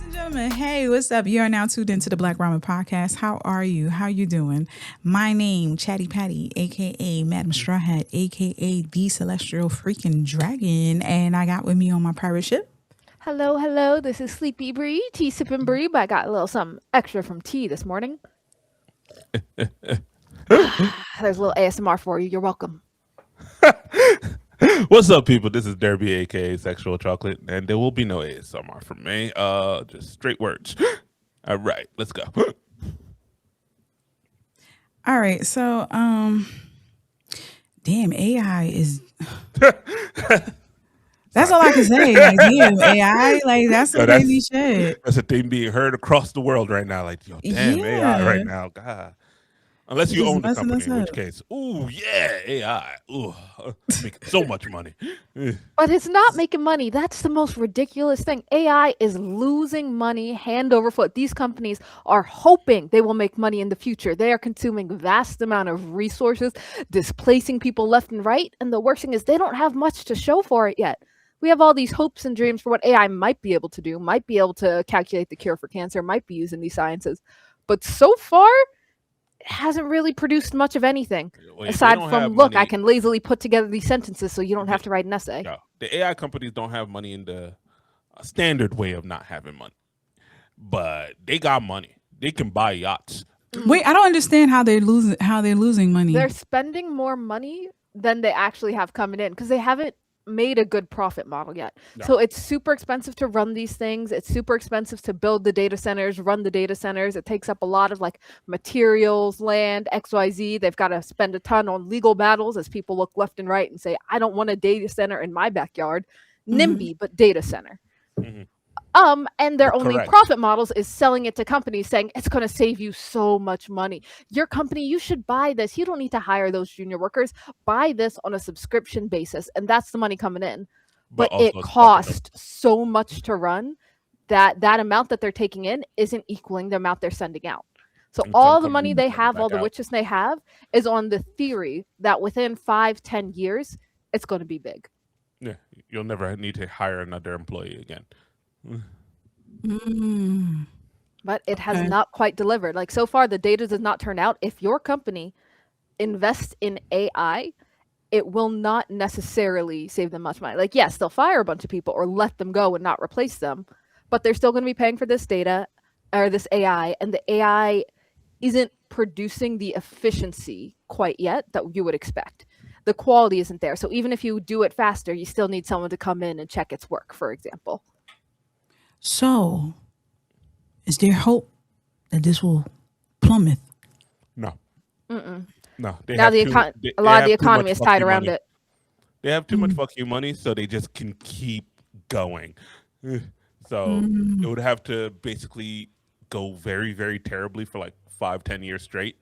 and gentlemen, hey, what's up? You are now tuned into the Black Ramen Podcast. How are you? How you doing? My name, Chatty Patty, aka Madam Straw Hat, aka the Celestial Freaking Dragon, and I got with me on my pirate ship. Hello, hello. This is Sleepy Bree, tea sipping Bree, but I got a little something extra from tea this morning. There's a little ASMR for you. You're welcome. What's up, people? This is Derby, aka Sexual Chocolate, and there will be no ASMR from me. Just straight words. All right, let's go. All right, so damn, AI is that's all I can say. Like, damn, AI, like that's some crazy shit. That's a thing being heard across the world right now. Like, yo, damn, AI right now, God. Unless you own the company, in which case, ooh, yeah, AI, ooh, making so much money. But it's not making money. That's the most ridiculous thing. AI is losing money hand over foot. These companies are hoping they will make money in the future. They are consuming vast amount of resources, displacing people left and right. And the worst thing is they don't have much to show for it yet. We have all these hopes and dreams for what AI might be able to do, might be able to calculate the cure for cancer, might be using these sciences. But so far, hasn't really produced much of anything aside from look, I can lazily put together these sentences so you don't have to write an essay. No, the AI companies don't have money in the standard way of not having money, but they got money. They can buy yachts. Wait, I don't understand how they're losing money. They're spending more money than they actually have coming in because they haven't made a good profit model yet. No. So it's super expensive to run these things. It's super expensive to build the data centers, run the data centers. It takes up a lot of like materials, land, XYZ. They've got to spend a ton on legal battles as people look left and right and say, I don't want a data center in my backyard. NIMBY, but data center. And their only profit models is selling it to companies saying it's going to save you so much money. Your company, you should buy this. You don't need to hire those junior workers. Buy this on a subscription basis. And that's the money coming in. But it costs so much to run that amount that they're taking in isn't equaling the amount they're sending out. So all the money they have, all the witches they have is on the theory that within 5-10 years, it's going to be big. Yeah, you'll never need to hire another employee again. But it has not quite delivered. Like so far, the data does not turn out. If your company invests in AI, it will not necessarily save them much money. Like, yes, they'll fire a bunch of people or let them go and not replace them, but they're still going to be paying for this data or this AI, and the AI isn't producing the efficiency quite yet that you would expect. The quality isn't there. So even if you do it faster, you still need someone to come in and check its work, for example. So, is there hope that this will plummet? No. No. Now a lot of the economy is tied around it. They have too much fuck you money, so they just can keep going. So it would have to basically go very, very terribly for like 5-10 years straight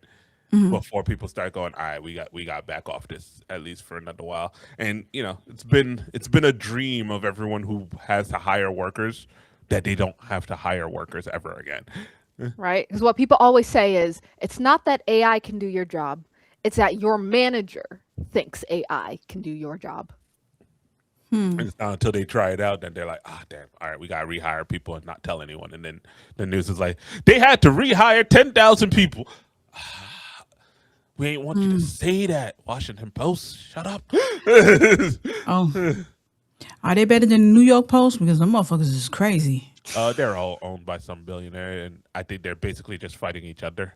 before people start going, all right, we got back off this at least for another while. And you know, it's been a dream of everyone who has to hire workers that they don't have to hire workers ever again. Right? Because what people always say is, it's not that AI can do your job, it's that your manager thinks AI can do your job. And it's not until they try it out that they're like, damn, all right, we got to rehire people and not tell anyone. And then the news is like, they had to rehire 10,000 people. We ain't want you to say that, Washington Post. Shut up. Are they better than the New York Post? Because the motherfuckers is crazy. They're all owned by some billionaire, and I think they're basically just fighting each other.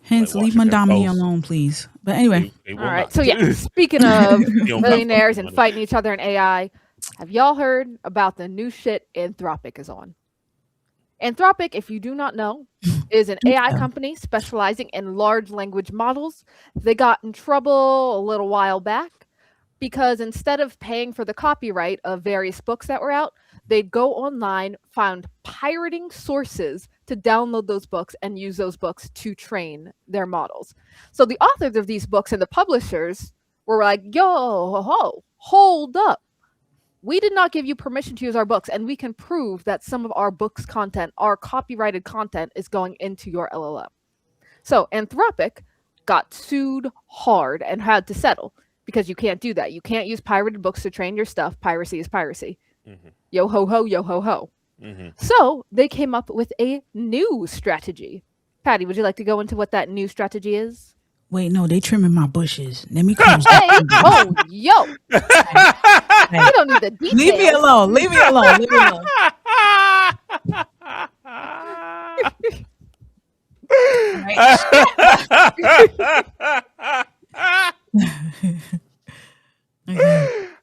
Hence, like leave Mandami alone, please. But anyway. All right. Not. So, yeah, speaking of billionaires and fighting each other in AI, have y'all heard about the new shit Anthropic is on? Anthropic, if you do not know, is an AI company specializing in large language models. They got in trouble a little while back because instead of paying for the copyright of various books that were out, they'd go online, found pirating sources to download those books and use those books to train their models. So the authors of these books and the publishers were like, hold up. We did not give you permission to use our books, and we can prove that some of our books' content, our copyrighted content, is going into your LLM. So Anthropic got sued hard and had to settle because you can't do that. You can't use pirated books to train your stuff. Piracy is piracy. Yo ho ho, yo ho ho. So they came up with a new strategy. Patty, would you like to go into what that new strategy is? Wait, no, they trimming my bushes. Let me close Hey, that. oh, yo. I don't need the details. Leave me alone. Leave me alone. Leave me alone. Okay.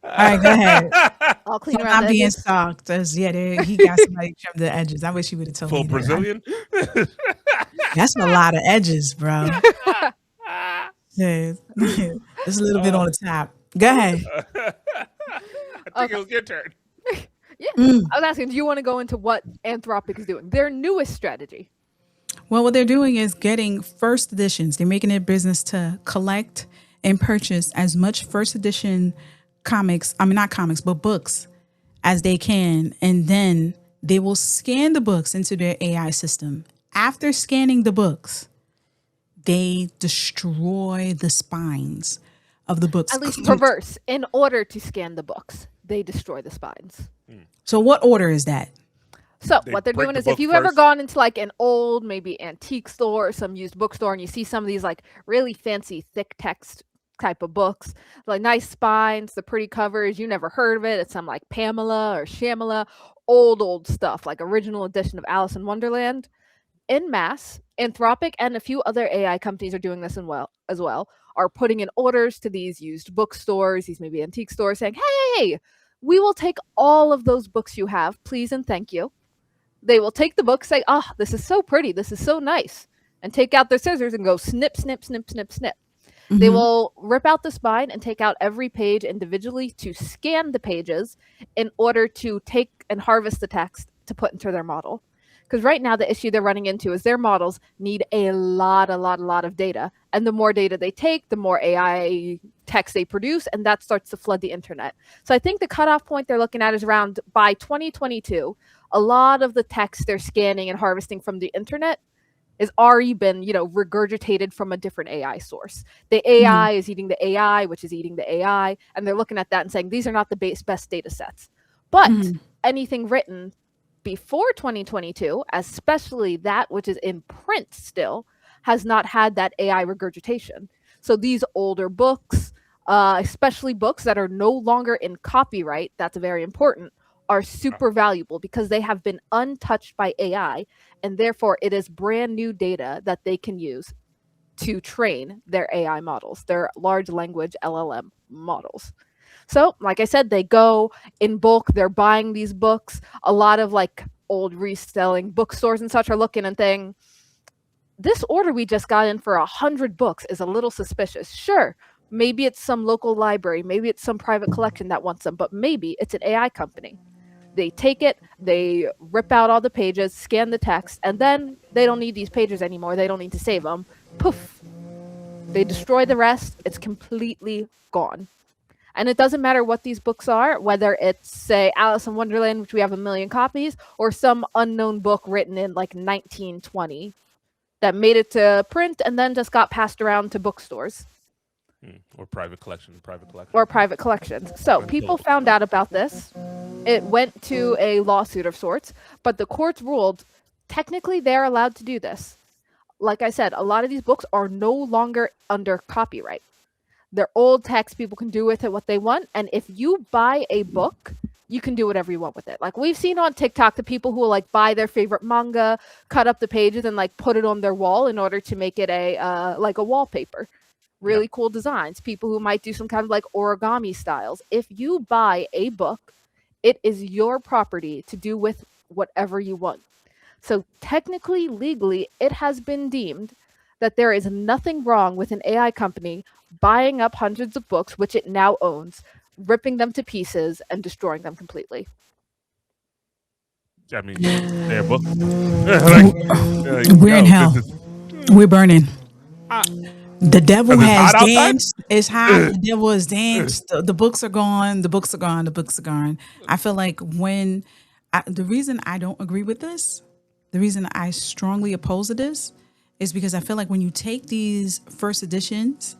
All right, go ahead. I'll clean So around not the being edges. stalked. He got somebody trim the edges. I wish he would have told Full me Brazilian. That's a lot of edges, bro. Yeah. It's a little bit on the top. Go ahead. I think it was your turn. Yeah. I was asking, do you want to go into what Anthropic is doing? Their newest strategy. Well, what they're doing is getting first editions. They're making it business to collect and purchase as much first edition books as they can. And then they will scan the books into their AI system. After scanning the books, they destroy the spines of the books. At least reverse. In order to scan the books, they destroy the spines. So what order is that? So They what they're break doing the is, if book you've ever first. gone into like an old, maybe antique store or some used bookstore, and you see some of these like really fancy thick text type of books, like nice spines, the pretty covers, you never heard of it. It's some like Pamela or Shamala, old stuff, like original edition of Alice in Wonderland. En masse, Anthropic and a few other AI companies are doing this as well, are putting in orders to these used bookstores, these maybe antique stores, saying, hey, we will take all of those books you have, please and thank you. They will take the book, say, this is so pretty, this is so nice, and take out their scissors and go snip, snip, snip, snip, snip. Mm-hmm. They will rip out the spine and take out every page individually to scan the pages in order to take and harvest the text to put into their model. Because right now the issue they're running into is their models need a lot of data. And the more data they take, the more AI text they produce, and that starts to flood the internet. So I think the cutoff point they're looking at is around by 2022, a lot of the text they're scanning and harvesting from the internet has already been, regurgitated from a different AI source. The AI is eating the AI, which is eating the AI, and they're looking at that and saying, these are not the best data sets. But anything written before 2022, especially that which is in print still, has not had that AI regurgitation. So these older books, especially books that are no longer in copyright, that's very important, are super valuable because they have been untouched by AI, and therefore it is brand new data that they can use to train their AI models, their large language LLM models. So, like I said, they go in bulk. They're buying these books. A lot of like old reselling bookstores and such are looking and saying, this order we just got in for 100 books is a little suspicious. Sure, maybe it's some local library. Maybe it's some private collection that wants them, but maybe it's an AI company. They take it, they rip out all the pages, scan the text, and then they don't need these pages anymore. They don't need to save them. Poof. They destroy the rest. It's completely gone. And it doesn't matter what these books are, whether it's, say, Alice in Wonderland, which we have 1 million copies, or some unknown book written in like 1920 that made it to print and then just got passed around to bookstores. Or private collections. Or private collections. So people found out about this. It went to a lawsuit of sorts, but the courts ruled technically they're allowed to do this. Like I said, a lot of these books are no longer under copyright. They're old text. People can do with it what they want. And if you buy a book, you can do whatever you want with it. Like we've seen on TikTok, the people who will like buy their favorite manga, cut up the pages and like put it on their wall in order to make it like a wallpaper. Really cool designs. People who might do some kind of like origami styles. If you buy a book, it is your property to do with whatever you want. So technically, legally, it has been deemed that there is nothing wrong with an AI company buying up hundreds of books, which it now owns, ripping them to pieces, and destroying them completely. I mean, they're books. We're in hell. We're burning. The devil has hot danced. It's hot. The devil has danced. The books are gone. The books are gone. The books are gone. I feel like the reason I don't agree with this, the reason I strongly oppose this, is because I feel like when you take these first editions,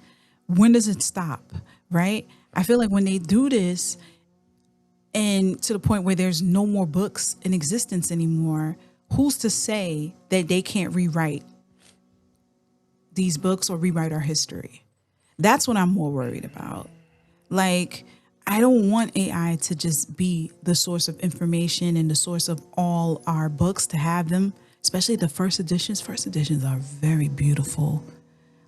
when does it stop, right? I feel like when they do this, and to the point where there's no more books in existence anymore, who's to say that they can't rewrite these books or rewrite our history? That's what I'm more worried about. Like, I don't want AI to just be the source of information and the source of all our books, to have them, especially the first editions. First editions are very beautiful.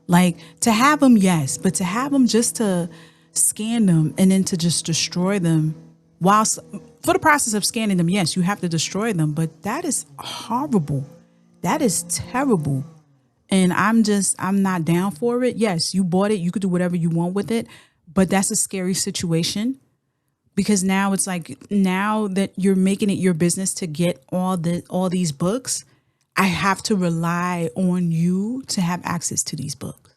Like, to have them, yes, but to have them just to scan them and then to just destroy them, whilst for the process of scanning them, yes, you have to destroy them, but that is horrible. That is terrible. And I'm not down for it. Yes, you bought it. You could do whatever you want with it, but that's a scary situation, because now it's like, now that you're making it your business to get all these books, I have to rely on you to have access to these books.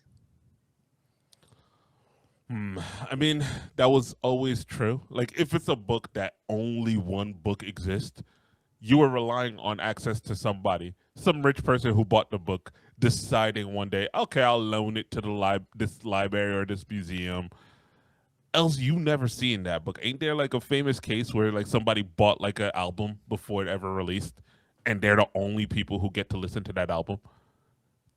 I mean, that was always true. Like, if it's a book that only one book exists, you are relying on access to somebody, some rich person who bought the book, deciding one day, okay, I'll loan it to this library or this museum. Else, you never seen that book. Ain't there like a famous case where like somebody bought like an album before it ever released, and they're the only people who get to listen to that album?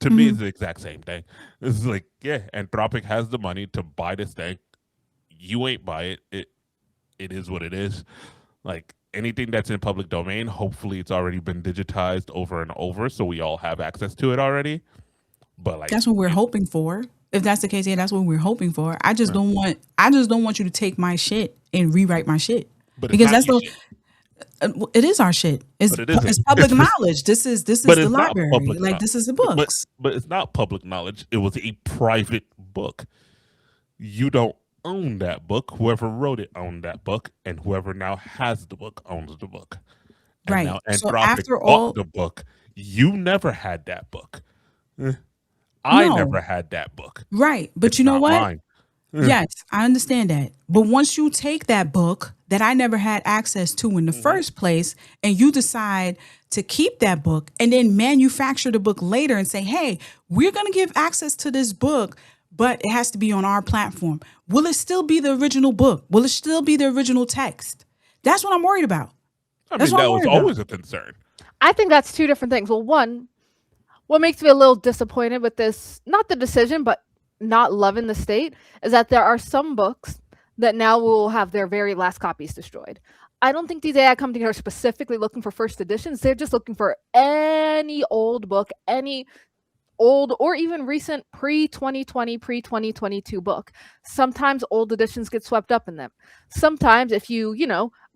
To me, it's the exact same thing. It's like, yeah, Anthropic has the money to buy this thing. You ain't buy it. It is what it is. Like, anything that's in public domain, hopefully it's already been digitized over and over, so we all have access to it already. But like, that's what we're hoping for. If that's the case, yeah, that's what we're hoping for. I just don't want you to take my shit and rewrite my shit. But because that's it is our shit. It's public knowledge. This is the library. Like, this is the books. But it's not public knowledge. It was a private book. You don't own that book. Whoever wrote it owned that book, and whoever now has the book owns the book. And right. Now so Anthropic after bought all, the book. You never had that book. I never had that book. Right. But It's you know not what? mine. Yes, I understand that. But once you take that book that I never had access to in the first place, and you decide to keep that book and then manufacture the book later and say, hey, we're going to give access to this book, but it has to be on our platform. Will it still be the original book? Will it still be the original text? That's what I'm worried about. I mean, that was always a concern. I think that's two different things. Well, one, what makes me a little disappointed with this, not the decision, but not loving the state, is that there are some books that now will have their very last copies destroyed. I don't think these AI companies are specifically looking for first editions. They're just looking for any old book, any old or even recent pre-2020, pre-2022 book. Sometimes old editions get swept up in them. Sometimes if you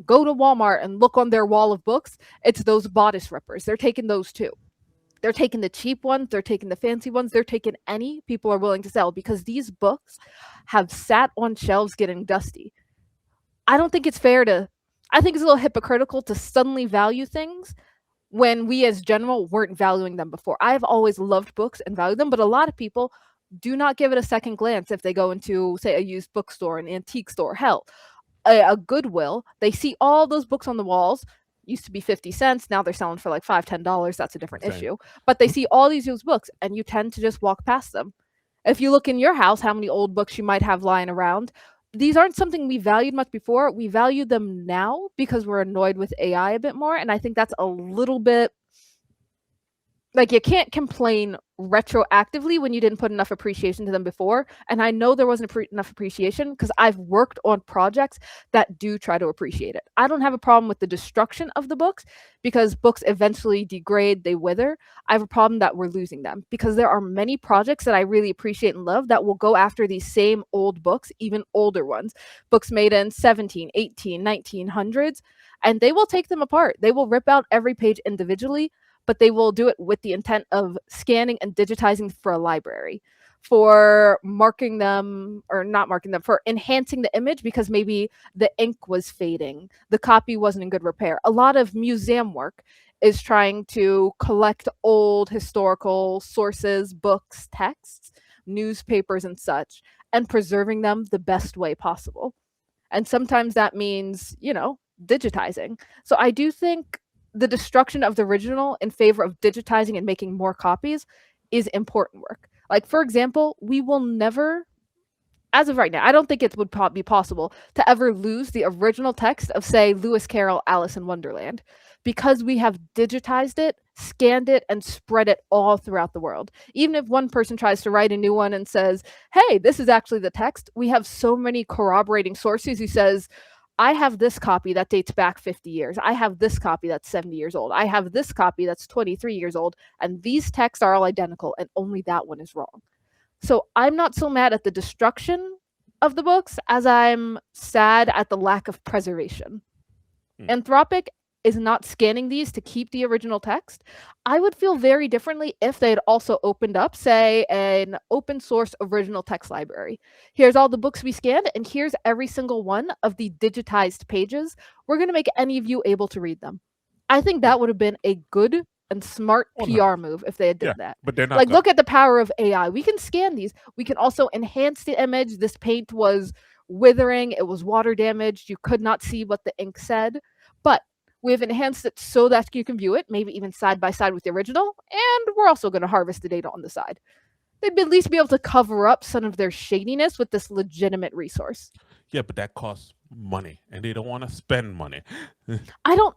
go to Walmart and look on their wall of books, it's those bodice rippers. They're taking those too. They're taking the cheap ones. They're taking the fancy ones. They're taking any people are willing to sell, because these books have sat on shelves getting dusty. I don't think it's fair I think it's a little hypocritical to suddenly value things when we as general weren't valuing them before. I've always loved books and valued them, but a lot of people do not give it a second glance if they go into, say, a used bookstore, an antique store, hell, a Goodwill. They see all those books on the walls. Used to be 50 cents. Now they're selling for like $5, $10. That's a different issue. But they see all these used books and you tend to just walk past them. If you look in your house, how many old books you might have lying around, these aren't something we valued much before. We value them now because we're annoyed with AI a bit more. And I think that's a little bit, like, you can't complain retroactively when you didn't put enough appreciation to them before. And I know there wasn't enough appreciation because I've worked on projects that do try to appreciate it. I don't have a problem with the destruction of the books because books eventually degrade, they wither. I have a problem that we're losing them because there are many projects that I really appreciate and love that will go after these same old books, even older ones, books made in 17, 18, 1900s, and they will take them apart. They will rip out every page individually, but they will do it with the intent of scanning and digitizing for a library, for marking them or not marking them, for enhancing the image because maybe the ink was fading, the copy wasn't in good repair. A lot of museum work is trying to collect old historical sources, books, texts, newspapers, and such, and preserving them the best way possible. And sometimes that means, digitizing. So I do think the destruction of the original in favor of digitizing and making more copies is important work. Like, for example, we will never as of right now, I don't think it would be possible to ever lose the original text of, say, Lewis Carroll, Alice in Wonderland, because we have digitized it, scanned it, and spread it all throughout the world. Even if one person tries to write a new one and says, hey, this is actually the text, we have so many corroborating sources who says, I have this copy that dates back 50 years. I have this copy that's 70 years old. I have this copy that's 23 years old. And these texts are all identical, and only that one is wrong. So I'm not so mad at the destruction of the books as I'm sad at the lack of preservation. Anthropic is not scanning these to keep the original text. I would feel very differently if they had also opened up, say, an open source original text library. Here's all the books we scanned, and here's every single one of the digitized pages. We're going to make any of you able to read them. I think that would have been a good and smart PR move if they had done that. But they're not like, look at the power of AI. We can scan these. We can also enhance the image. This paint was withering. It was water damaged. You could not see what the ink said. But we've enhanced it so that you can view it, maybe even side by side with the original. And we're also going to harvest the data on the side. They'd at least be able to cover up some of their shadiness with this legitimate resource. Yeah, but that costs money, and they don't want to spend money. I don't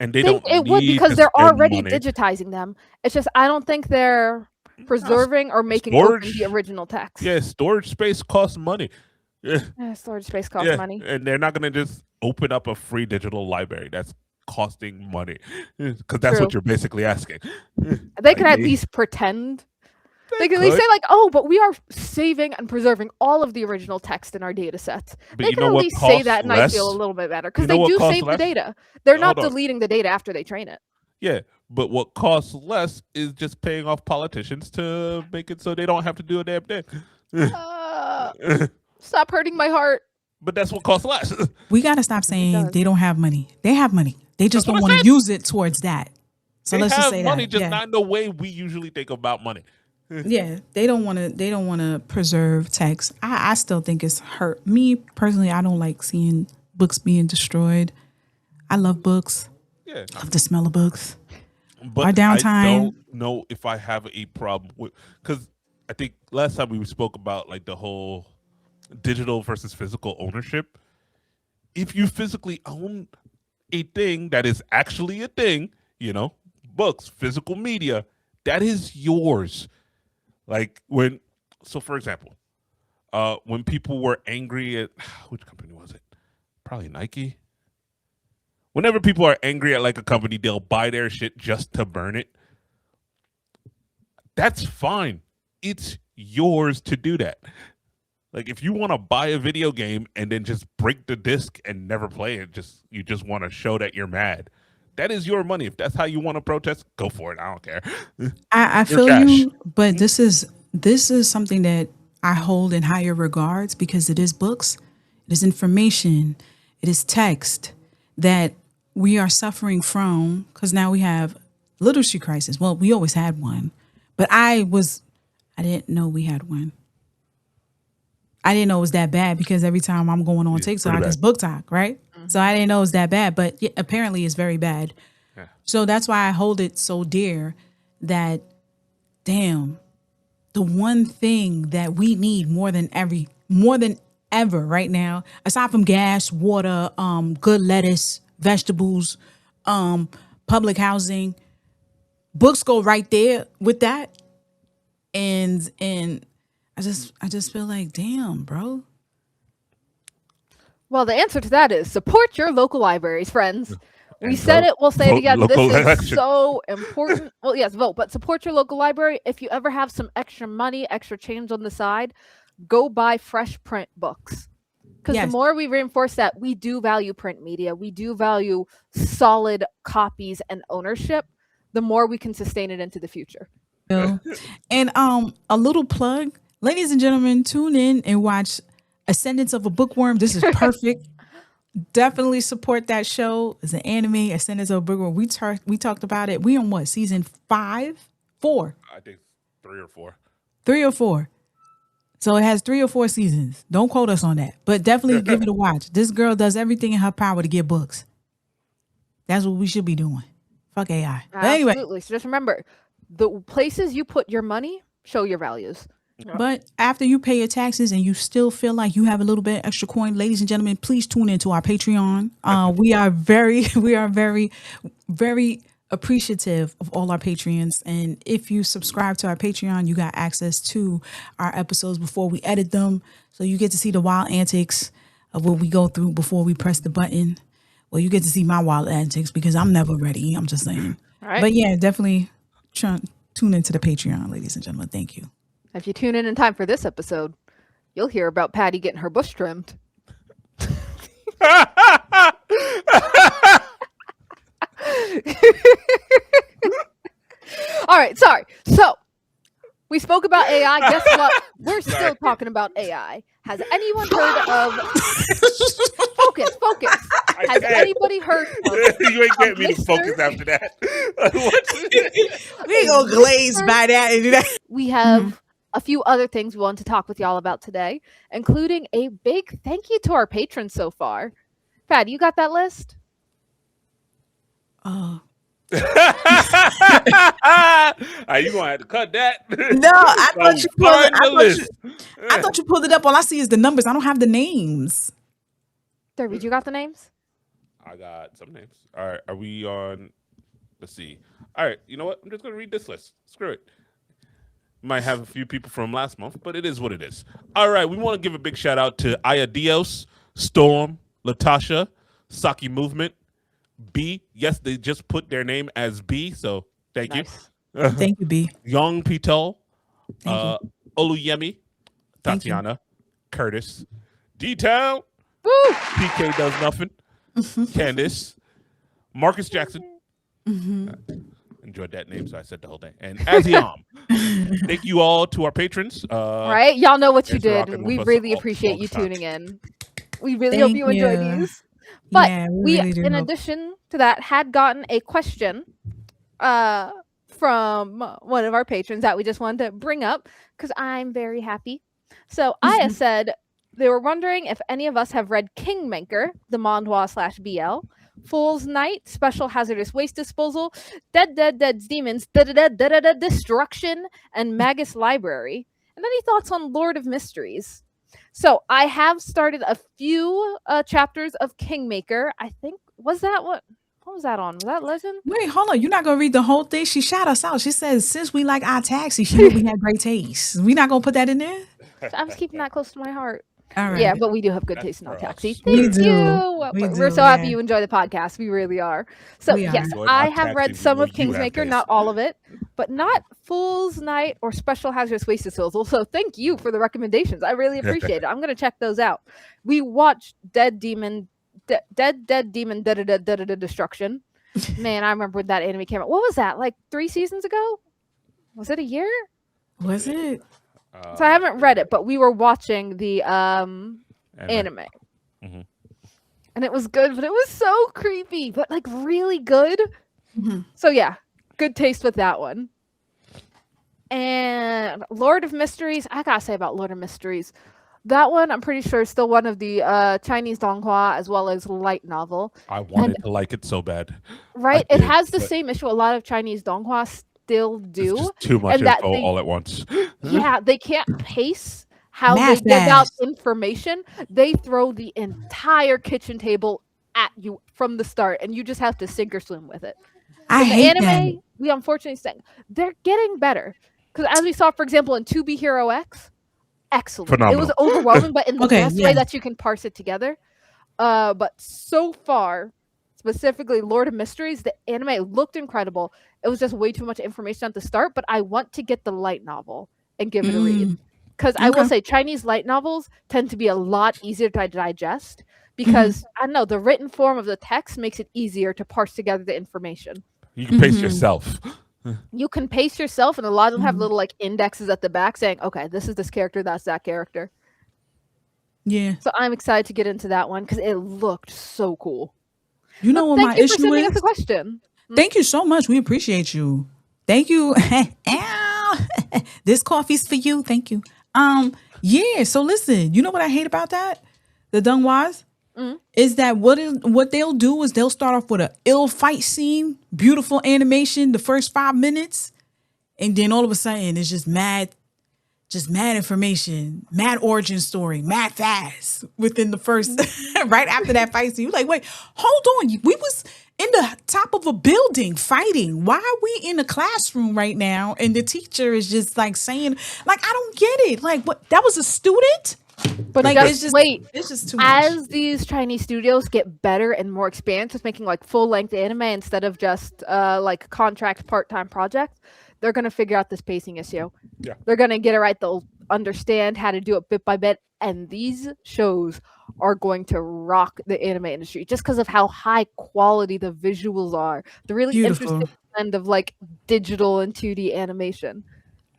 and they think don't it would, because they're already digitizing them. It's just I don't think they're preserving or making open the original text. Yeah, storage space costs money. Storage space costs money. And they're not going to just open up a free digital library. That's costing money, because that's what you're basically asking. They could at least pretend. They can at least say, like, oh, but we are saving and preserving all of the original text in our data sets. They can at least say that, and I feel a little bit better, because they do save the data. They're not deleting the data after they train it. Yeah, but what costs less is just paying off politicians to make it so they don't have to do a damn thing. Stop hurting my heart. But that's what costs less. We got to stop saying they don't have money. They have money. They just don't want to use it towards that. So let's just say money, that. Just not in the way we usually think about money. Yeah, they don't want to preserve text. I still think it's hurt. Me personally, I don't like seeing books being destroyed. I love books. Yeah, love the smell of books. But our downtime. I don't know if I have a problem with, because I think last time we spoke about like the whole digital versus physical ownership. If you physically own a thing that is actually a thing, books, physical media, that is yours. Like for example, when people were angry at, which company was it? Probably Nike. Whenever people are angry at like a company, they'll buy their shit just to burn it. That's fine. It's yours to do that. Like, if you want to buy a video game and then just break the disc and never play it, you just want to show that you're mad, that is your money. If that's how you want to protest, go for it. I don't care. I feel you, but this is something that I hold in higher regards, because it is books, it is information, it is text that we are suffering from, because now we have literacy crisis. Well, we always had one, but I didn't know we had one. I didn't know it was that bad, because every time I'm going on TikTok, it's book talk, right? Mm-hmm. So I didn't know it was that bad, but apparently it's very bad. Yeah. So that's why I hold it so dear that, damn, the one thing that we need more than ever right now, aside from gas, water, good lettuce, vegetables, public housing, books go right there with that. And I just feel like, damn, bro. Well, the answer to that is support your local libraries, friends. We said it, we'll say it again. This is so important. Well, yes, vote, but support your local library. If you ever have some extra money, extra change on the side, go buy fresh print books. Because the more we reinforce that we do value print media, we do value solid copies and ownership, the more we can sustain it into the future. And a little plug. Ladies and gentlemen, tune in and watch Ascendance of a Bookworm. This is perfect. Definitely support that show. It's an anime, Ascendance of a Bookworm. We talked about it. We on what, season 5? 4? I think 3 or 4. 3 or 4. So it has 3 or 4 seasons. Don't quote us on that, but definitely give it a watch. This girl does everything in her power to get books. That's what we should be doing. Fuck AI. But anyway. Absolutely. So just remember, the places you put your money show your values. But after you pay your taxes and you still feel like you have a little bit extra coin, ladies and gentlemen, please tune into our Patreon. We are very, very appreciative of all our Patreons. And if you subscribe to our Patreon, you got access to our episodes before we edit them. So you get to see the wild antics of what we go through before we press the button. Well, you get to see my wild antics because I'm never ready. I'm just saying. Right. But yeah, definitely tune into the Patreon, ladies and gentlemen. Thank you. If you tune in time for this episode, you'll hear about Patty getting her bush trimmed. All right, sorry. So, we spoke about AI. Guess what? We're still talking about AI. Has anyone heard of... Focus. Has anybody heard of... You ain't getting me to focus after that. We ain't gonna glaze by that and do that. We have a few other things we want to talk with y'all about today, including a big thank you to our patrons so far. Pat, you got that list? Oh. You gonna have to cut that. No, I thought you pulled it up. All I see is the numbers. I don't have the names. Derby, you got the names? I got some names. All right, are we on? Let's see. All right, you know what? I'm just gonna read this list. Screw it. Might have a few people from last month, but it is what it is. All right, we want to give a big shout out to Ayadios, Storm, Latasha, Saki Movement, B. Yes, they just put their name as B, so thank you. Thank you, B. Young Pitol, Oluyemi, Tatiana, Curtis, D-Town, Woo! PK Does Nothing, Candace, Marcus Jackson. Enjoyed that name, so I said the whole thing. And Aziam. Thank you all to our patrons. Right? Y'all know what you did. rocking We with us really all appreciate you the time. tuning in. We really Thank hope you enjoy you. these. But Yeah, we really do in hope. addition to that, had gotten a question from one of our patrons that we just wanted to bring up because I'm very happy. So Aya said they were wondering if any of us have read Kingmaker, the manhwa/BL, Fool's Night, Special Hazardous Waste Disposal, Dead Demons, Destruction, and Magus Library. And any thoughts on Lord of Mysteries? So I have started a few chapters of Kingmaker. I think, was that what was that on? Was that Legend? Wait, hold on. You're not gonna read the whole thing? She shot us out. She says, since we like our taxi, she knew we had great taste. We not gonna put that in there? I was keeping that close to my heart. All right. Yeah, but we do have good That's taste in our for taxi. us. We Thank do. you. We We're do, so happy yeah. you enjoy the podcast. We really are. So We are. yes, Enjoyed I our have read taxi, some we of know you have Kingmaker, taste. not all of it, but not Fool's Night or Special Hazardous Waste Disposal. So thank you for the recommendations. I really appreciate it. I'm gonna check those out. We watched Dead Demon Destruction. Man, I remember when that anime came out. What was that? Like 3 seasons ago? Was it a year? Was it? So I haven't read it, but we were watching the anime. Mhm. And it was good, but it was so creepy, but like really good. So yeah, good taste with that one. And Lord of Mysteries, I gotta say about Lord of Mysteries, that one I'm pretty sure is still one of the Chinese donghua as well as light novel. I wanted to like it so bad. Right? I It did, has the but- same issue a lot of Chinese donghua still It's do. just too much and that info they- all at once. Yeah, they can't pace how Math they give out fast. information. They throw the entire kitchen table at you from the start, and you just have to sink or swim with it. I The hate anime, that. we unfortunately think they're getting better. Because as we saw, for example, in 2B Hero X, excellent. It was Phenomenal. overwhelming, but in the Okay, best yeah. way that you can parse it together. But so far, specifically Lord of Mysteries, the anime looked incredible. It was just way too much information at the start, but I want to get the light novel and give it a read. Because I will Okay. say Chinese light novels tend to be a lot easier to digest because, I don't know, the written form of the text makes it easier to parse together the information. You can pace yourself. You can pace yourself, and a lot of them have little like indexes at the back saying, okay, this is this character, that's that character. Yeah. So I'm excited to get into that one because it looked so cool. You know what Thank my you for issue sending is? us a question. Thank you so much. We appreciate you. Thank you. Ow. This coffee's for you. Thank you. Yeah. So listen, you know what I hate about that? The donghwas is that what they'll do is they'll start off with an ill fight scene, beautiful animation, the first 5 minutes, and then all of a sudden it's just mad just mad information, mad origin story, mad fast within the first, right after that fight scene. You're like, wait, hold on. We was in the top of a building fighting. Why are we in a classroom right now? And the teacher is just like saying, like, I don't get it. Like, what? That was a student? But like, just, it's just, wait, it's just too much. as these Chinese studios get better and more experienced with making like full-length anime instead of just like contract part-time projects, they're going to figure out this pacing issue. Yeah. They're going to get it right. They'll understand how to do it bit by bit. And these shows are going to rock the anime industry just because of how high quality the visuals are. The really interesting blend of like digital and 2D animation.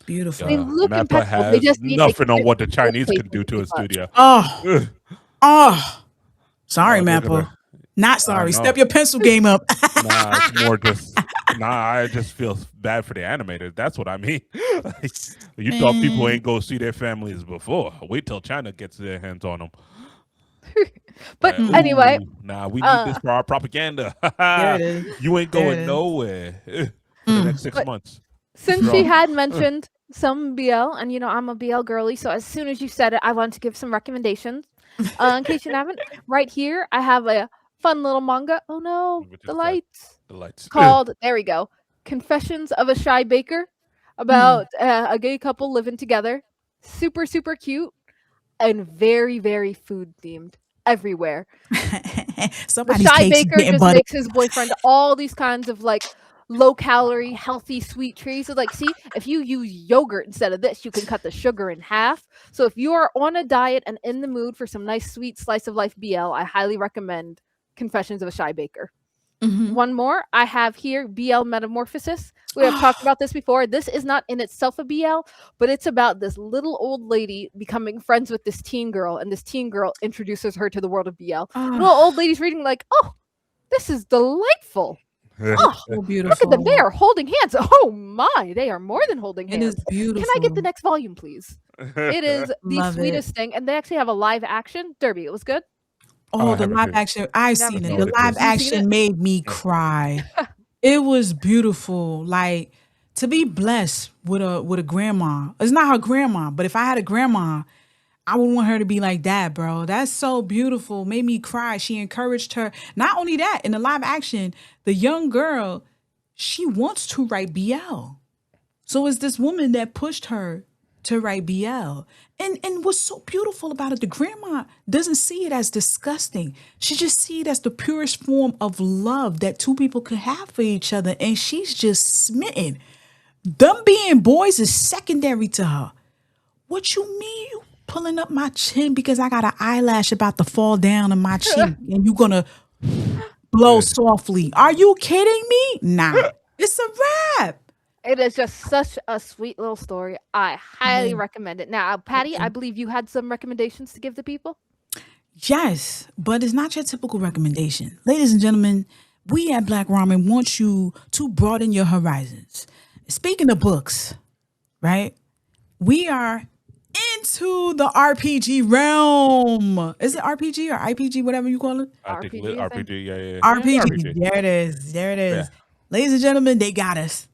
Beautiful. They look Mappa impeccable. has They just need nothing on what the Chinese can do to a studio. Sorry, Mappa. Not sorry. Step your pencil game up. Nah, it's more just I just feel bad for the animators. That's what I mean. You thought people ain't go see their families before. Wait till China gets their hands on them. But anyway, we need this for our propaganda. You ain't going nowhere in the next 6 months. Since she had mentioned some BL, and you know I'm a BL girly, so as soon as you said it, I wanted to give some recommendations. In case you haven't, right here I have a fun little manga. Oh no, the lights. The lights. Called, there we go, Confessions of a Shy Baker, about a gay couple living together. Super, super cute and very, very food themed everywhere. The Shy Baker just makes his boyfriend all these kinds of like low calorie, healthy, sweet treats. So like, see, if you use yogurt instead of this, you can cut the sugar in half. So if you are on a diet and in the mood for some nice, sweet slice of life BL, I highly recommend Confessions of a Shy Baker. One more I have here, BL Metamorphosis. We have talked about this before. This is not in itself a BL, but it's about this little old lady becoming friends with this teen girl, and this teen girl introduces her to the world of BL. The little old lady's reading like, oh, this is delightful. Oh, so beautiful. Look at them. They are holding hands. Oh my, they are more than holding hands. It is beautiful. Can I get the next volume, please? It is the sweetest thing. And they actually have a live action. Derby, it was good. Oh, the live action. I've seen it. The live action made me cry. It was beautiful. Like, to be blessed with a grandma. It's not her grandma, but if I had a grandma, I would want her to be like that, bro. That's so beautiful. Made me cry. She encouraged her. Not only that, in the live action, the young girl, she wants to write BL. So it's this woman that pushed her to write BL. And what's so beautiful about it, the grandma doesn't see it as disgusting. She just sees it as the purest form of love that two people could have for each other. And she's just smitten. Them being boys is secondary to her. What you mean you pulling up my chin because I got an eyelash about to fall down on my cheek and you gonna blow softly? Are you kidding me? Nah, it's a wrap. It is just such a sweet little story. I highly recommend it. Now, Patty, I believe you had some recommendations to give the people. Yes, but it's not your typical recommendation. Ladies and gentlemen, we at Black Ramen want you to broaden your horizons. Speaking of books, right? We are into the RPG realm. Is it RPG or IPG, whatever you call it? I think RPG, yeah. RPG. There it is. Yeah. Ladies and gentlemen, they got us.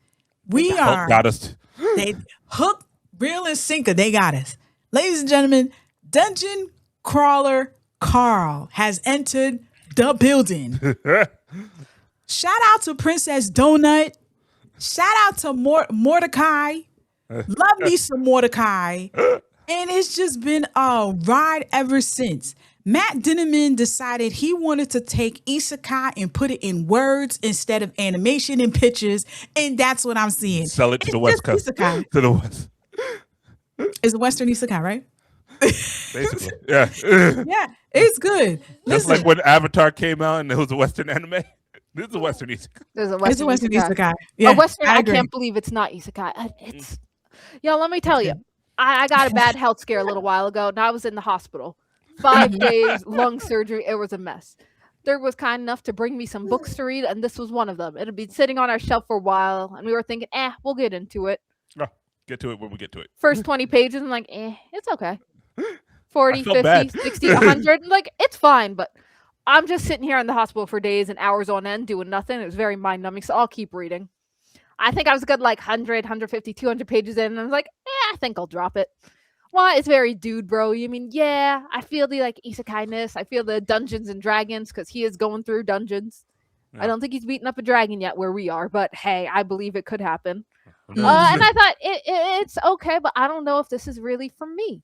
Got us. They hook, reel, and sinker. They got us. Ladies and gentlemen, Dungeon Crawler Carl has entered the building. Shout out to Princess Donut. Shout out to Mordecai. Love me some Mordecai. And it's just been a ride ever since. Matt Dinniman decided he wanted to take isekai and put it in words instead of animation and pictures, and that's what I'm seeing. Sell it to the West Coast. To the West. It's a Western isekai, right? Basically, yeah. Yeah, it's good. Just like when Avatar came out and it was a Western anime. This is a Western isekai. It's a Western isekai. Yeah, a Western, I can't believe it's not isekai. It's, yo, let me tell you, I got a bad health scare a little while ago, and I was in the hospital. 5 days, lung surgery. It was a mess. Dirk was kind enough to bring me some books to read, and this was one of them. It had been sitting on our shelf for a while, and we were thinking, we'll get into it. Oh, get to it when we get to it. First 20 pages, I'm like, it's okay. 40, 50, 60, 100. I'm like, it's fine, but I'm just sitting here in the hospital for days and hours on end doing nothing. It was very mind-numbing, so I'll keep reading. I think I was good like 100, 150, 200 pages in, and I was like, I think I'll drop it. Why? It's very dude, bro. You mean, yeah, I feel the like isekai-ness. I feel the Dungeons and Dragons because he is going through dungeons. Yeah. I don't think he's beaten up a dragon yet where we are, but hey, I believe it could happen. Who knows? And I thought it's okay, but I don't know if this is really for me.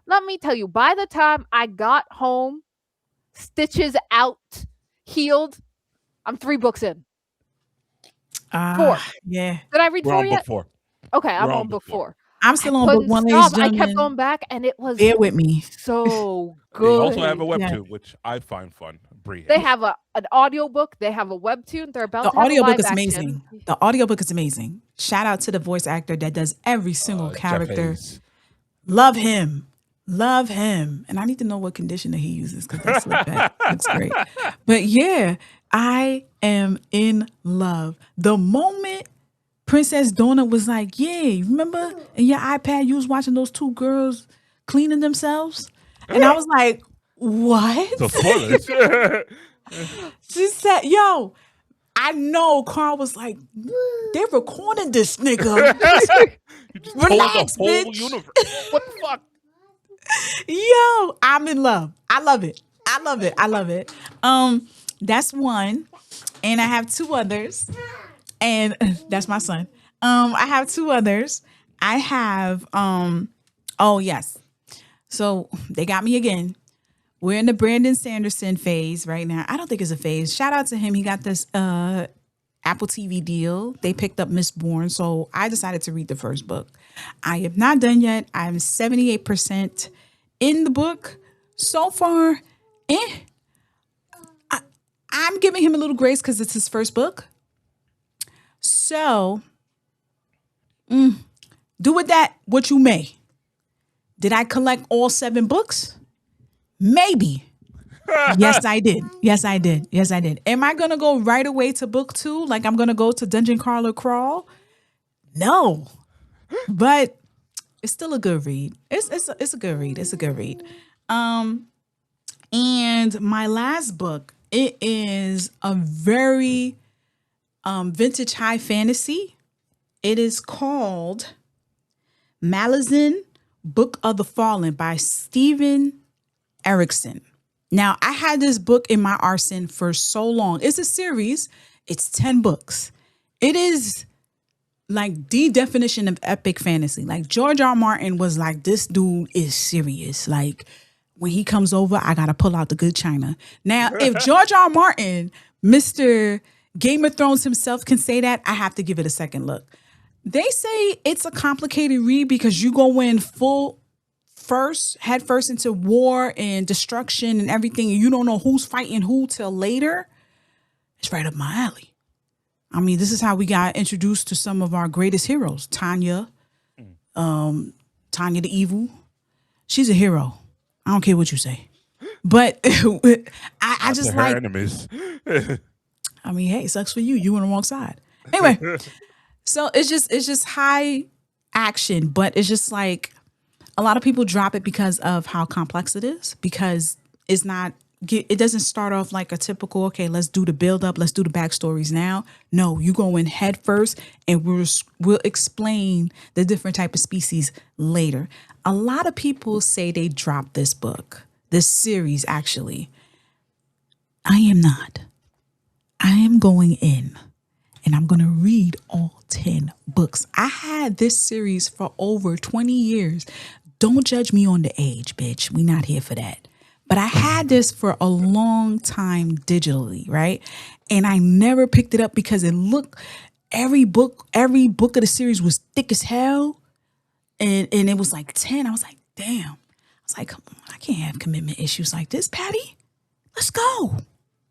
Let me tell you, by the time I got home, stitches out, healed, I'm 3 books in. 4. Yeah. Did I read We're 4 on yet? book 4. Okay, I'm We're on book 4. I'm still I on book couldn't 1, ladies stop. and I kept gentlemen. going back, and it was Bear with me. so They good. also have a Yeah. webtoon, which I find fun. Bree. They have an audiobook. They have a webtoon. They're about The to have a audiobook live is action. amazing. The audiobook is amazing. Shout out to the voice actor that does every single Jeff character. Hayes. Love him. Love him. And I need to know what conditioner he uses because that slip back looks great. But yeah, I am in love. The moment Princess Donna was like, yeah, remember in your iPad you was watching those 2 girls cleaning themselves? And I was like, what? So spoilers. She said, yo, I know Carl was like, they're recording this nigga. You just Relax, told the whole bitch. universe. What the fuck? Yo, I'm in love. I love it. I love it. I love it. That's one. And I have 2 others. And that's my son. I have 2 others. I have oh yes. So they got me again. We're in the Brandon Sanderson phase right now. I don't think it's a phase. Shout out to him. He got this Apple TV deal. They picked up Mistborn. So I decided to read the first book. I am not done yet. I'm 78% in the book. So far, I'm giving him a little grace because it's his first book. So do with that what you may. Did I collect all 7 books? Maybe. Yes, I did. Yes, I did. Yes, I did. Am I going to go right away to book 2? Like I'm going to go to Dungeon Crawler Crawl? No. But it's still a good read. It's a good read. It's a good read. And my last book, it is a very vintage high fantasy. It is called Malazan, Book of the Fallen by Stephen Erikson. Now, I had this book in my arsenal for so long. It's a series. It's 10 books. It is like the definition of epic fantasy. Like George R. Martin was like, this dude is serious. Like when he comes over, I got to pull out the good china. Now, if George R. Martin, Mr. Game of Thrones himself can say that, I have to give it a second look. They say it's a complicated read because you go in head first into war and destruction and everything, and you don't know who's fighting who till later. It's right up my alley. I mean, this is how we got introduced to some of our greatest heroes. Tanya the Evil. She's a hero. I don't care what you say. But I just Her like enemies. I mean, hey, it sucks for you. You on the wrong side. Anyway, so it's just high action, but it's just like a lot of people drop it because of how complex it is, because it doesn't start off like a typical, okay, let's do the build up, let's do the backstories now. No, you go in head first and we'll explain the different type of species later. A lot of people say they dropped this book, this series actually. I am not. I am going in and I'm going to read all 10 books. I had this series for over 20 years. Don't judge me on the age, bitch. We not here for that. But I had this for a long time digitally, right? And I never picked it up because it looked, every book of the series was thick as hell. And it was like 10. I was like, damn. I was like, come on, I can't have commitment issues like this, Patty. Let's go.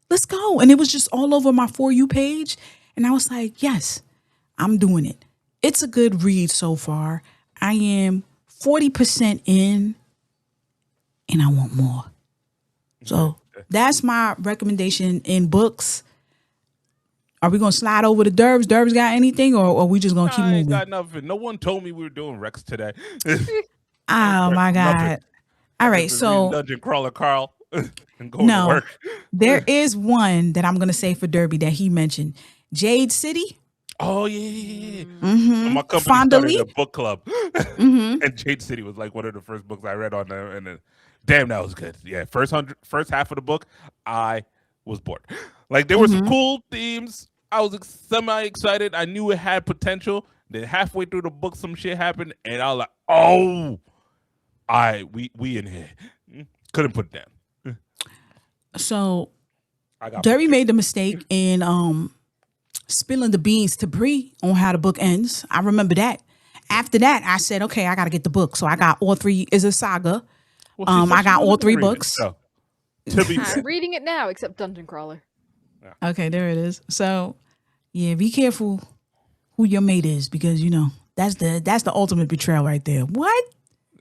Let's go. And it was just all over my For You page. And I was like, yes, I'm doing it. It's a good read so far. I am 40% in and I want more. So that's my recommendation in books. Are we going to slide over to Derbs? Derbs got anything or are we just going to keep I ain't moving? got nothing. No one told me we were doing Rex today. Oh my God. All right. So Dungeon Crawler Carl and going to no, work. there is one that I'm going to say for Derby that he mentioned. Jade City. Oh yeah. Mm-hmm. So my company Fonda started Lee? a book club, Mm-hmm. and Jade City was like one of the first books I read on there, and then, damn, that was good. Yeah, first half of the book, I was bored. Like there were some Mm-hmm. cool themes. I was semi excited. I knew it had potential. Then halfway through the book, some shit happened, and I was like, oh, we in here. Couldn't put it down. So I got Derry made the mistake in spilling the beans to Bree on how the book ends. I remember that. After that, I said, okay, I got to get the book. So I got all three. Is a saga. Well, she said I she got all wasn't three gonna read it, books. so, to be I'm reading it now, except Dungeon Crawler. Okay, there it is. So yeah, be careful who your mate is, because you know that's the ultimate betrayal right there. What?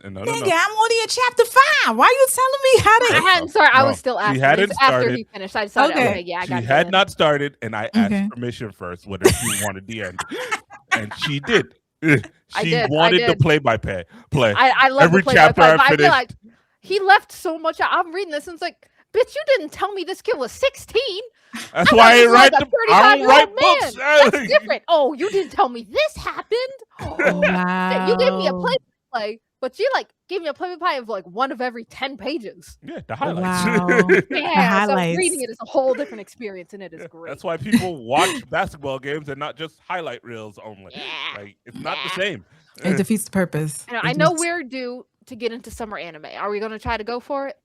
no. Nigga, I'm only in chapter 5. Why you telling me how to? I hadn't started. I No, was still she after. hadn't It was after started. he finished. I decided, Okay. okay, yeah, I got She it. had not started, and I asked Okay. permission first whether she wanted the end, and she did. I She did, I wanted the did. play-by-play. I love Every the chapter play-by-play, I but I feel finished. like he left so much out. I'm reading this and it's like, bitch, you didn't tell me this kid was 16. That's I why thought I this ain't was write like a the. I don't 35-year-old write man. books. That's different. Oh, you didn't tell me this happened. Oh, Wow. you gave me a play-by-play, but you like gave me a play-by-play of like one of every 10 pages. Yeah, the highlights. Wow. Yeah, so highlights. reading it is a whole different experience, and it is great. That's why people watch basketball games and not just highlight reels only. Yeah. Like it's not the same. It defeats the purpose. And I know we're due to get into summer anime. Are we going to try to go for it?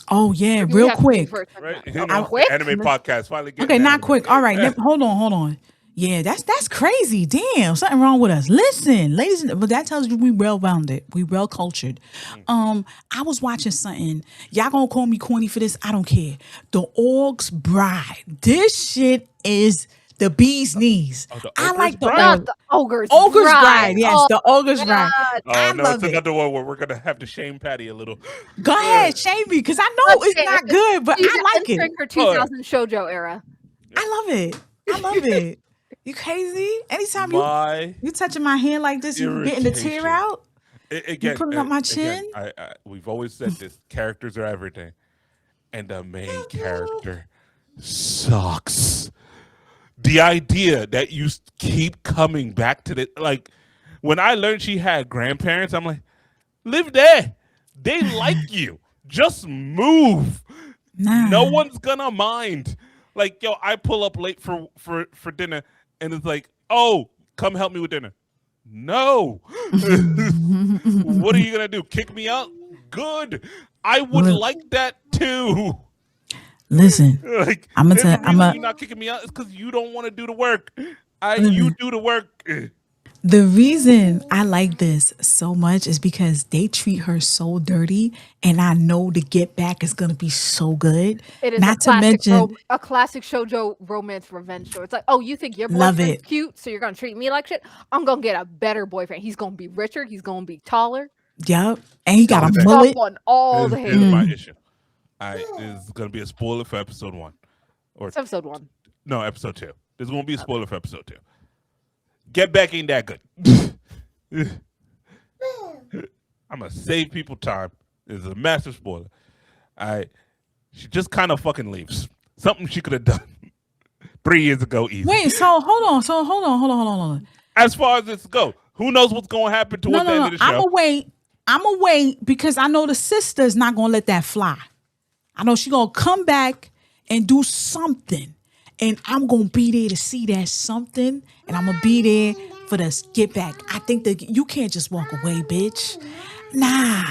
Oh yeah, Or do we real have to wait quick. for it to Right? come You out? know, Quick? anime podcast finally getting Okay, not anime. quick. All right, hold on. Yeah, that's crazy. Damn, something wrong with us. Listen, ladies, but that tells you we well rounded, we well cultured. I was watching something. Y'all gonna call me corny for this? I don't care. The Org's Bride. This shit is the bee's knees. Oh, the I Ogre's like the Bride? Not the Ogre's Ogre's Bride. Bride. Yes, Oh, the Ogre's Bride. God. I No, love it's it. another one where we're gonna have to shame Patty a little. Go ahead, shame me, because I know it's Okay, not good, but She's I like it. entering her 2000 shoujo era. I love it. I love it. You crazy? Anytime My you touching my hand like this, you getting the tear irritation. out. Again, pulling up my chin? I we've always said this: characters are everything, and the main character sucks. The idea that you keep coming back to the like, when I learned she had grandparents, I'm like, live there. They like you. Just move. Nah. No one's gonna mind. Like, yo, I pull up late for dinner, and it's like, oh, come help me with dinner. No. What are you gonna do? Kick me out? Good. I would Look. like that too. Listen, Like, I'ma there's tell- a reason I'ma- you're not kicking me out. It's because you don't want to do the work. You do the work. the reason I like this so much is because they treat her so dirty, and I know the get back is gonna be so good. It is Not a to classic, mention, a classic shoujo romance revenge show. It's like, oh, you think your Love boyfriend's it. cute, so you're gonna treat me like shit? I'm gonna get a better boyfriend. He's gonna be richer. He's gonna be taller. yup, and he got a Okay. mullet. Up on all the Here's haters. my issue. This is gonna be a spoiler for episode 1, or It's episode 1. no, episode 2. There's gonna be a spoiler for episode 2. Get back ain't that good. I'm gonna save people time. This is a massive spoiler. She just kind of fucking leaves. Something she could have done 3 years ago, easy. Wait, so hold on. As far as this go, who knows what's going to happen towards the end of the show? I'ma wait because I know the sister's not gonna let that fly. I know she gonna come back and do something, and I'm gonna be there to see that something, and I'm gonna be there for the get back. I think that you can't just walk away, bitch. Nah.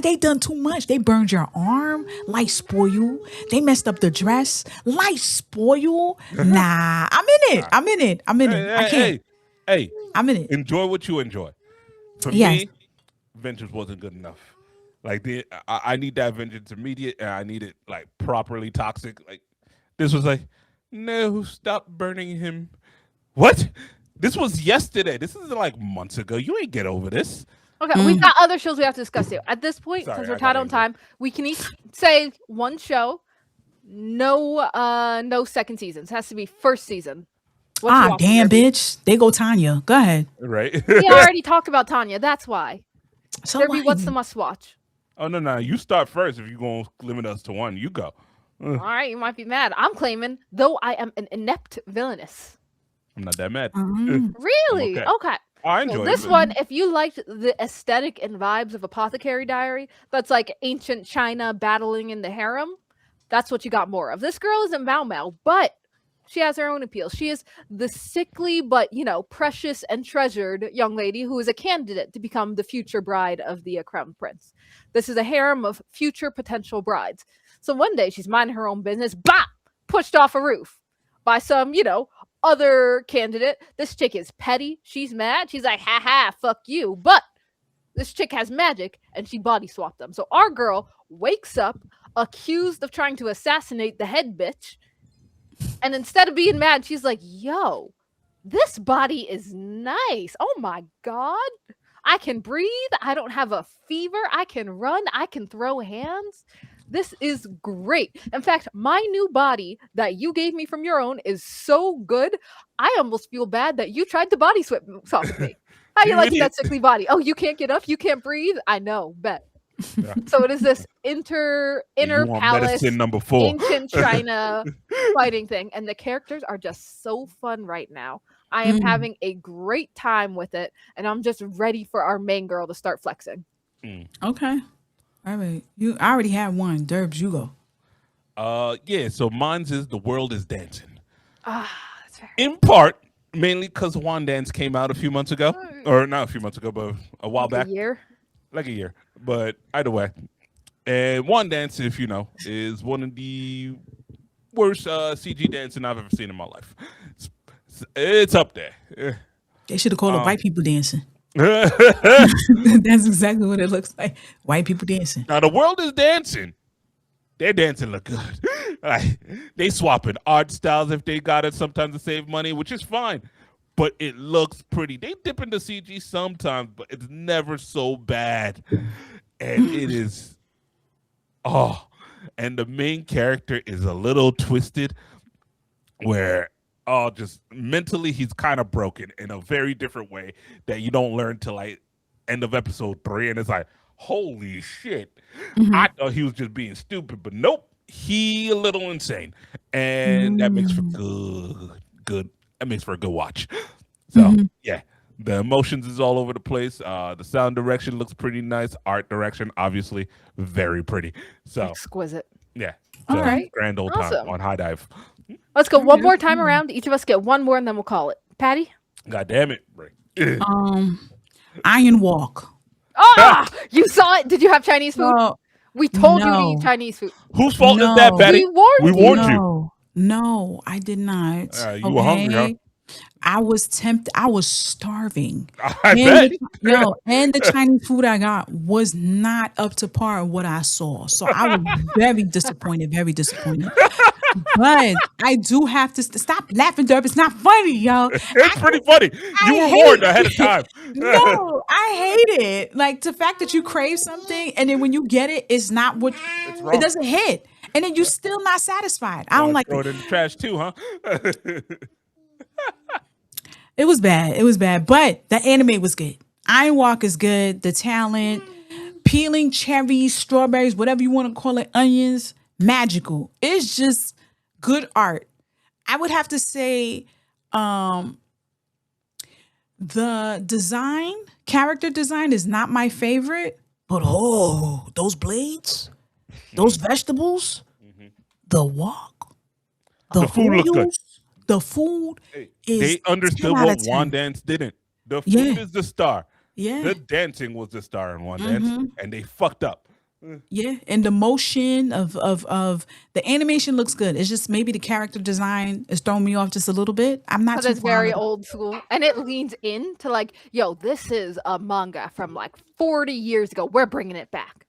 They done too much. They burned your arm, light spoil. They messed up the dress, light spoil. Nah, I'm in it. I can't. Hey, I'm in it. enjoy what you enjoy. For Yes. me, vengeance wasn't good enough. Like I need that vengeance immediate, and I need it like properly toxic. Like this was like, no, stop burning him. What? This was yesterday. This is like months ago. You ain't get over this. Okay, we've got other shows we have to discuss here. At this point, Sorry, since I we're got tight on angry. time, we can each say one show. No second seasons. It has to be first season. What you watching, Damn, Derby? bitch. They go Tanya. Go ahead. Right? We already talked about Tanya. That's why. So Derby, what? what's the must watch? Oh no! You start first. If you're gonna limit us to one, you go. All right, you might be mad. I'm claiming, though I am an inept villainess. I'm not that mad. Really? Okay. I So enjoy this it. one, if you liked the aesthetic and vibes of Apothecary Diary, that's like ancient China battling in the harem, that's what you got more of. This girl isn't Mao Mao, but she has her own appeal. She is the sickly but, precious and treasured young lady who is a candidate to become the future bride of the crown prince. This is a harem of future potential brides. So one day she's minding her own business, bop, pushed off a roof by some, other candidate. This chick is petty. She's mad. She's like, ha ha, fuck you. But this chick has magic and she body swapped them. So our girl wakes up accused of trying to assassinate the head bitch. And instead of being mad, she's like, yo, this body is nice. Oh my God. I can breathe. I don't have a fever. I can run. I can throw hands. This is great. In fact, my new body that you gave me from your own is so good. I almost feel bad that you tried to body swap with me. How you like that sickly body? Oh, you can't get up? You can't breathe? I know, bet. Yeah. So it is this inner palace, number 4. ancient China fighting thing. And the characters are just so fun right now. I am having a great time with it. And I'm just ready for our main girl to start flexing. Okay. All right. I already had one. Derbs, you go. Yeah, so mine's is The World is Dancing. That's fair. In part, mainly because One Dance came out a few months ago. Or not a few months ago, but a while back. Like a year. But either way. And One Dance, if you know, is one of the worst CG dancing I've ever seen in my life. It's up there. They should have called it white people dancing. That's exactly what it looks like. White people dancing. Now The World is Dancing. Their dancing look good. Like, they swapping art styles if they got it sometimes to save money, which is fine. But it looks pretty. They dip into CG sometimes, but it's never so bad. And it is and the main character is a little twisted where just mentally he's kind of broken in a very different way that you don't learn till like end of episode 3, and it's like, holy shit. I thought he was just being stupid, but nope, he a little insane, and that makes for good that makes for a good watch. So yeah, the emotions is all over the place. The sound direction looks pretty nice. Art direction, obviously, very pretty. So exquisite. Yeah. All right. Grand old time on High Dive. Let's go one more time around. Each of us get one more, and then we'll call it. Patty? God damn it. Iron Walk. You saw it? Did you have Chinese food? We told you to eat Chinese food. Whose fault is that, Patty? We warned you. No, I did not. You were hungry, huh? I was tempted. I was starving. I bet. And the Chinese food I got was not up to par of what I saw. So I was very disappointed, But I do have to stop laughing, Derp. It's not funny, yo. It's pretty funny. You were warned ahead of time. No, I hate it. Like the fact that you crave something and then when you get it, it's not what it doesn't hit. And then you're still not satisfied. I don't like throw it in the trash too, huh? It was bad. But the anime was good. Iron Walk is good. The talent, peeling cherries, strawberries, whatever you want to call it, onions, magical. It's just good art. I would have to say the design, character design is not my favorite. But those blades, those vegetables, the walk, the food look good. The food is. They understood what One Dance didn't. The food is the star. Yeah. The dancing was the star in One Dance, and they fucked up. Yeah, and the motion of the animation looks good. It's just maybe the character design is throwing me off just a little bit. I'm not. It's very old school, and it leans into like, yo, this is a manga from like 40 years ago. We're bringing it back.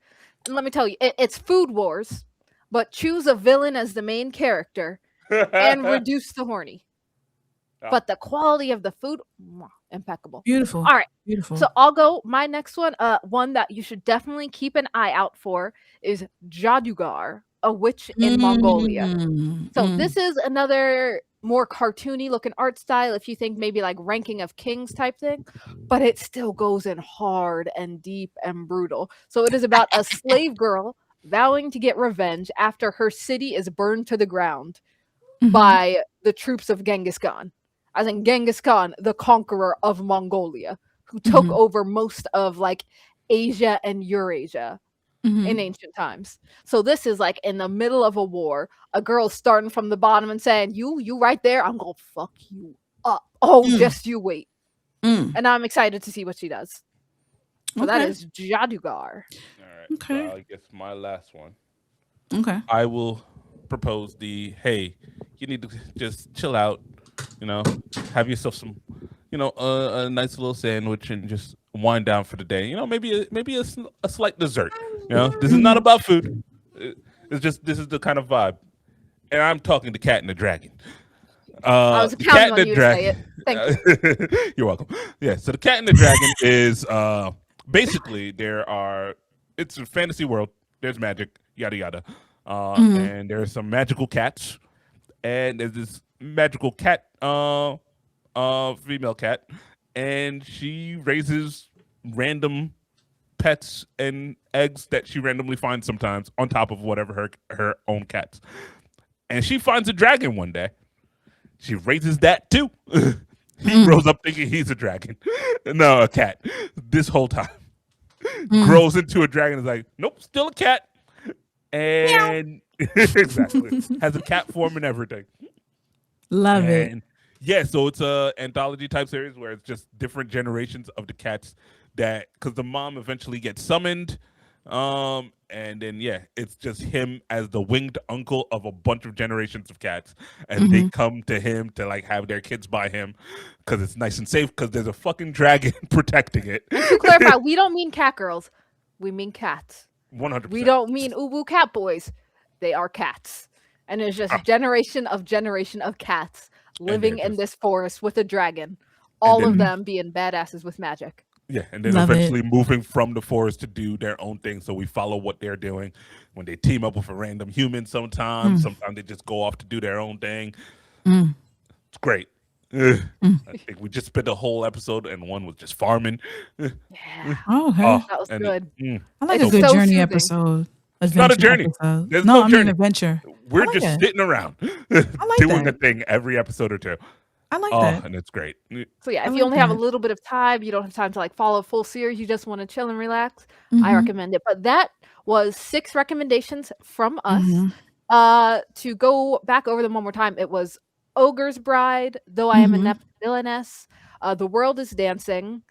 And let me tell you, it's Food Wars, but choose a villain as the main character and reduce the horny. But the quality of the food, impeccable. Beautiful. All right. Beautiful. So I'll go. My next one, one that you should definitely keep an eye out for is JAADUGAR, a witch in Mongolia. So this is another more cartoony looking art style, if you think maybe like Ranking of Kings type thing, but it still goes in hard and deep and brutal. So it is about a slave girl vowing to get revenge after her city is burned to the ground by the troops of Genghis Khan. as in Genghis Khan, the conqueror of Mongolia, who took over most of like Asia and Eurasia in ancient times. So this is like in the middle of a war, a girl starting from the bottom and saying, you right there, I'm gonna fuck you up. Oh, just you wait. And I'm excited to see what she does. So that is JAADUGAR. All right. Okay. So I guess my last one. Okay. I will propose hey, you need to just chill out, have yourself some, a nice little sandwich and just wind down for the day. Maybe a slight dessert. This is not about food. This is the kind of vibe. And I'm talking to Cat and the Dragon. I was counting on you to say it. Thank you. You're welcome. Yeah, so the Cat and the Dragon is basically it's a fantasy world. There's magic, yada yada. And there's some magical cats. And there's this magical cat, female cat, and she raises random pets and eggs that she randomly finds sometimes on top of whatever her own cats. And she finds a dragon one day. She raises that too. He grows up thinking he's a dragon. No, a cat. This whole time. Grows into a dragon. Is like, nope, still a cat. And exactly. Has a cat form and everything. Love it. Yeah, so it's a anthology type series where it's just different generations of the cats because the mom eventually gets summoned. And then it's just him as the winged uncle of a bunch of generations of cats, and they come to him to like have their kids by him because it's nice and safe because there's a fucking dragon protecting it. And to clarify, we don't mean cat girls, we mean cats. 100%. We don't mean ubu cat boys. They are cats, and it's just generation of cats living in this forest with a dragon. All of them being badasses with magic. Yeah, and then eventually moving from the forest to do their own thing. So we follow what they're doing when they team up with a random human sometimes. Sometimes they just go off to do their own thing. It's great. I think we just spent a whole episode and one was just farming. Yeah. Oh, okay. That was good. I like It's a good so journey soothing. episode. It's not a journey. Episode. There's No, no I journey. mean adventure. We're like just it. sitting around like doing that. a thing every episode or two. I like that. And it's great. So yeah, I if like you only have a that. little bit of time, you don't have time to like follow a full series, you just want to chill and relax, I recommend it. But that was 6 recommendations from us. To go back over them one more time, it was Ogre's Bride, Though I Am Inept, Villainess, The World is Dancing,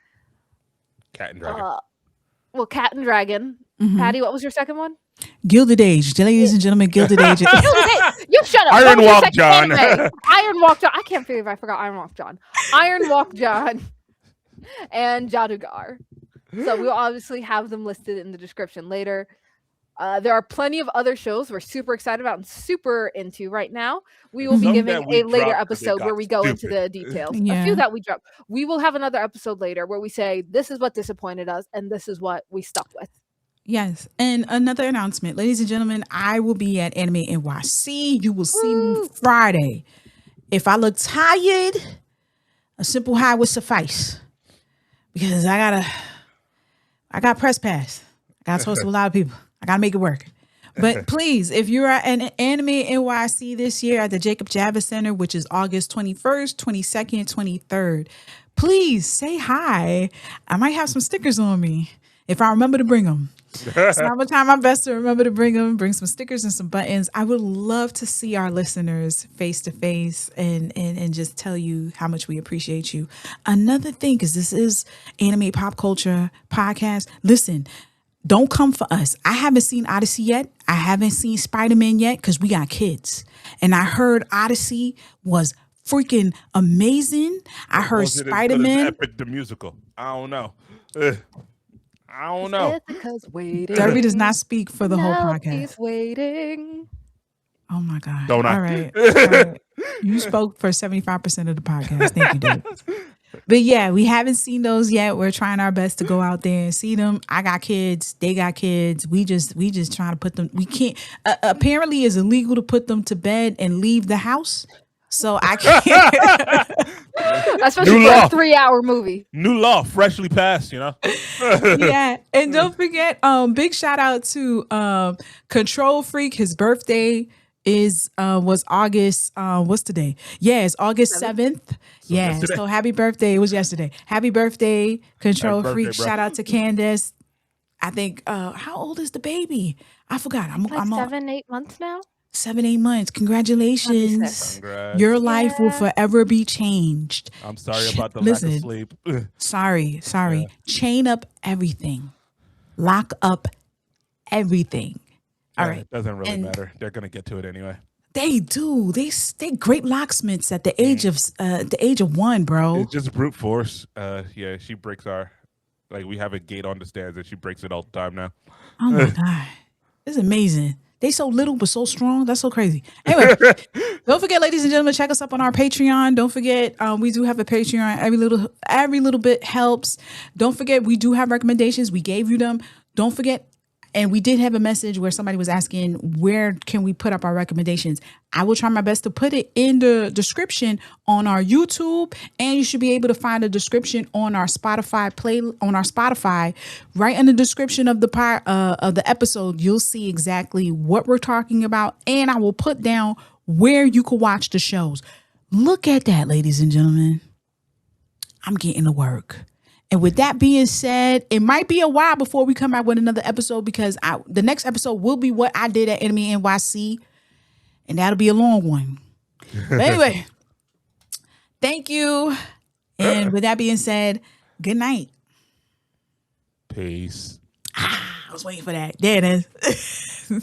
Cat and Dragon. Cat and Dragon. Patty, what was your second one? Gilded Age, ladies and gentlemen, Gilded Age. You shut up. Iron What was your Walk second John. anime? Iron Walk John. I can't believe I forgot Iron Walk John. Iron Walk John and JAADUGAR. So we'll obviously have them listed in the description later. There are plenty of other shows we're super excited about and super into right now. We will be Some giving that we a later dropped 'cause they episode got where we go into stupid. the details. Yeah. A few that we dropped. We will have another episode later where we say this is what disappointed us and this is what we stuck with. Yes. And another announcement, ladies and gentlemen, I will be at Anime NYC. You will see me Friday. If I look tired, a simple hi would suffice. Because I got press pass. I got to talk to a lot of people. I got to make it work. But please, if you're at an Anime NYC this year at the Jacob Javits Center, which is August 21st, 22nd, 23rd, please say hi. I might have some stickers on me if I remember to bring them. So I'm gonna try my best to remember to bring some stickers and some buttons. I would love to see our listeners face to face and just tell you how much we appreciate you. Another thing, because this is Anime Pop Culture Podcast. Listen, don't come for us. I haven't seen Odyssey yet. I haven't seen Spider-Man yet because we got kids. And I heard Odyssey was freaking amazing. I heard Was it as good as Spider-Man. Epic the musical? I don't know. I don't know. Jessica's waiting. Derby does not speak for the whole Now podcast. he's waiting. Oh my God. Don't I? All right. All right. You spoke for 75% of the podcast. Thank you, Derby. But yeah, we haven't seen those yet. We're trying our best to go out there and see them. I got kids. They got kids. We just trying to put them. We can't. Apparently, it's illegal to put them to bed and leave the house. So I can't. Especially New for law. a 3-hour movie. New law, freshly passed, Yeah, and don't forget, big shout out to Control Freak. His birthday was August what's today? Yeah, it's August 7th. So Yeah. yesterday. So happy birthday. It was yesterday. Happy birthday, Control Happy Freak. birthday, bro. Shout out to Candace. I think how old is the baby? I forgot. I'm Like on 7-8 months now. 7-8 months. Congratulations. Congrats. Your life will Yeah. forever be changed. I'm sorry about the lack of sleep. Sorry. Yeah. Chain up everything. Lock up everything. All right. It doesn't really And matter. They're gonna get to it anyway. they do. They great locksmiths at the age of 1, bro. It's just brute force. Yeah, she breaks our, like, we have a gate on the stairs and she breaks it all the time now. Oh my god, it's amazing. They so little but so strong. That's so crazy. Anyway, don't forget, ladies and gentlemen, check us up on our Patreon. Don't forget, we do have a Patreon. Every little bit helps. Don't forget, we do have recommendations. We gave you them. Don't forget. And we did have a message where somebody was asking, where can we put up our recommendations? I will try my best to put it in the description on our YouTube, and you should be able to find a description on our Spotify, right in the description of the episode. You'll see exactly what we're talking about, and I will put down where you can watch the shows. Look at that, ladies and gentlemen. I'm getting to work. And with that being said, it might be a while before we come out with another episode, because the next episode will be what I did at Enemy NYC, and that'll be a long one. But anyway, thank you. And with that being said, good night. Peace. I was waiting for that. There it is.